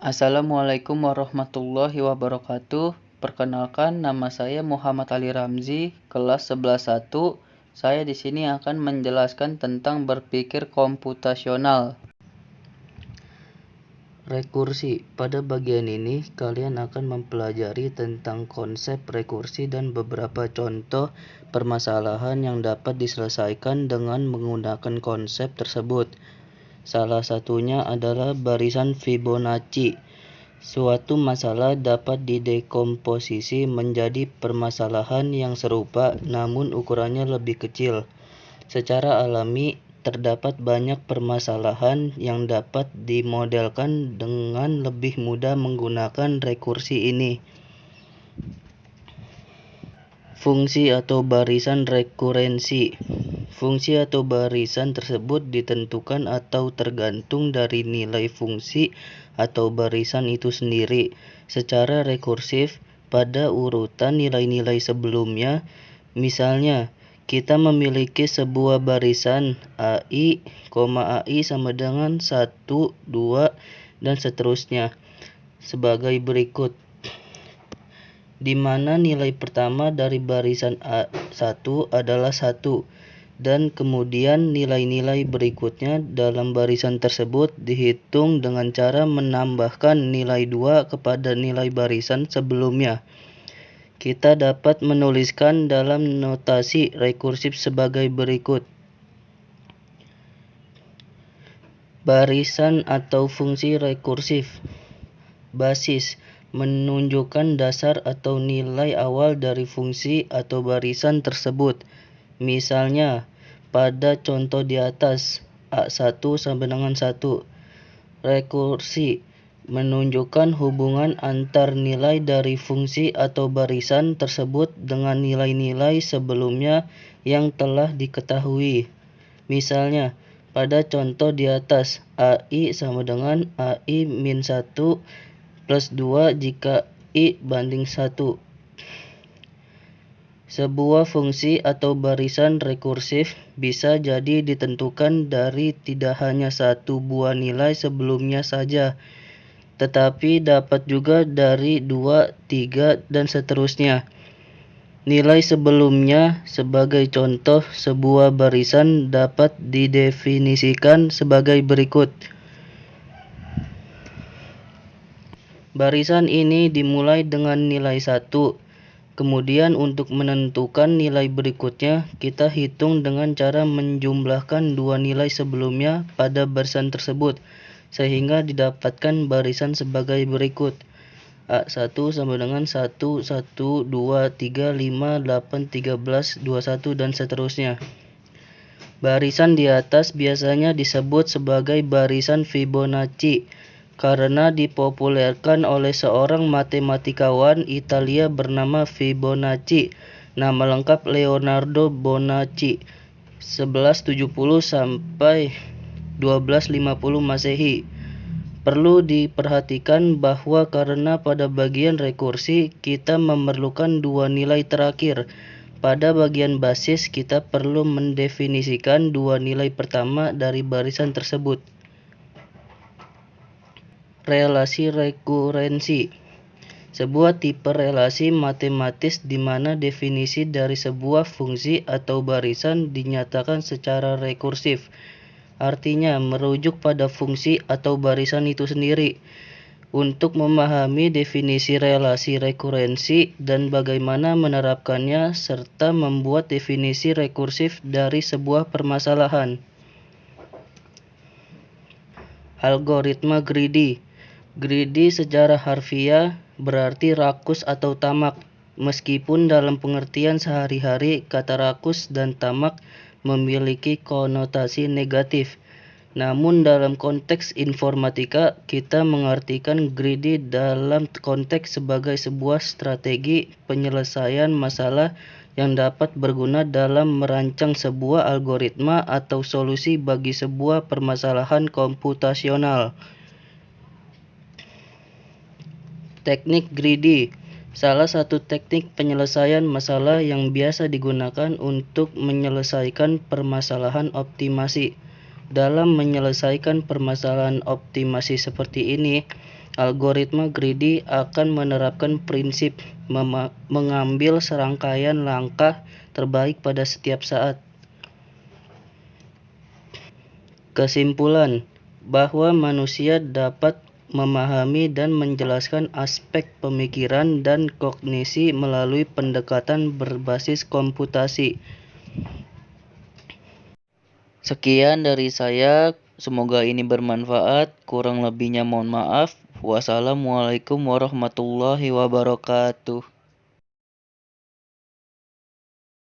Assalamualaikum warahmatullahi wabarakatuh. Perkenalkan, nama saya Muhammad Ali Ramzi, kelas 11.1. Saya di sini akan menjelaskan tentang berpikir komputasional. Rekursi. Pada bagian ini, kalian akan mempelajari tentang konsep rekursi dan beberapa contoh permasalahan yang dapat diselesaikan dengan menggunakan konsep tersebut. Salah satunya adalah barisan Fibonacci. Suatu masalah dapat didekomposisi menjadi permasalahan yang serupa namun ukurannya lebih kecil. Secara alami, terdapat banyak permasalahan yang dapat dimodelkan dengan lebih mudah menggunakan rekursi ini. Fungsi atau barisan rekurensi. Fungsi atau barisan tersebut ditentukan atau tergantung dari nilai fungsi atau barisan itu sendiri secara rekursif pada urutan nilai-nilai sebelumnya. Misalnya, kita memiliki sebuah barisan AI, AI sama dengan 1, 2, dan seterusnya sebagai berikut, di mana nilai pertama dari barisan A1 adalah 1, dan kemudian nilai-nilai berikutnya dalam barisan tersebut dihitung dengan cara menambahkan nilai 2 kepada nilai barisan sebelumnya. Kita dapat menuliskan dalam notasi rekursif sebagai berikut. Barisan atau fungsi rekursif. Basis menunjukkan dasar atau nilai awal dari fungsi atau barisan tersebut. Misalnya, pada contoh di atas, A1 sampai dengan 1. Rekursi menunjukkan hubungan antar nilai dari fungsi atau barisan tersebut dengan nilai-nilai sebelumnya yang telah diketahui. Misalnya, pada contoh di atas, AI sama dengan AI min 1 plus 2 jika I banding 1. Sebuah fungsi atau barisan rekursif bisa jadi ditentukan dari tidak hanya satu buah nilai sebelumnya saja, tetapi dapat juga dari 2, 3, dan seterusnya. Nilai sebelumnya, sebagai contoh, sebuah barisan dapat didefinisikan sebagai berikut. Barisan ini dimulai dengan nilai 1. Kemudian untuk menentukan nilai berikutnya, kita hitung dengan cara menjumlahkan dua nilai sebelumnya pada barisan tersebut, sehingga didapatkan barisan sebagai berikut. A1 sama dengan 1, 1, 2, 3, 5, 8, 13, 21, dan seterusnya. Barisan di atas biasanya disebut sebagai barisan Fibonacci karena dipopulerkan oleh seorang matematikawan Italia bernama Fibonacci. Nama lengkap Leonardo Bonacci, 1170 sampai 1250 Masehi. Perlu diperhatikan bahwa karena pada bagian rekursi kita memerlukan dua nilai terakhir, pada bagian basis kita perlu mendefinisikan dua nilai pertama dari barisan tersebut. Relasi rekurensi. Sebuah tipe relasi matematis di mana definisi dari sebuah fungsi atau barisan dinyatakan secara rekursif. Artinya merujuk pada fungsi atau barisan itu sendiri. Untuk memahami definisi relasi rekurensi dan bagaimana menerapkannya serta membuat definisi rekursif dari sebuah permasalahan. Algoritma greedy. Greedy secara harfiah berarti rakus atau tamak. Meskipun dalam pengertian sehari-hari kata rakus dan tamak memiliki konotasi negatif, namun dalam konteks informatika kita mengartikan greedy dalam konteks sebagai sebuah strategi penyelesaian masalah yang dapat berguna dalam merancang sebuah algoritma atau solusi bagi sebuah permasalahan komputasional. Teknik greedy. Salah satu teknik penyelesaian masalah yang biasa digunakan untuk menyelesaikan permasalahan optimasi. Dalam menyelesaikan permasalahan optimasi seperti ini, Algoritma greedy akan menerapkan prinsip mengambil serangkaian langkah terbaik pada setiap saat. Kesimpulan, bahwa manusia dapat memahami dan menjelaskan aspek pemikiran dan kognisi melalui pendekatan berbasis komputasi. Sekian dari saya, semoga ini bermanfaat. Kurang lebihnya mohon maaf. Wassalamualaikum warahmatullahi wabarakatuh.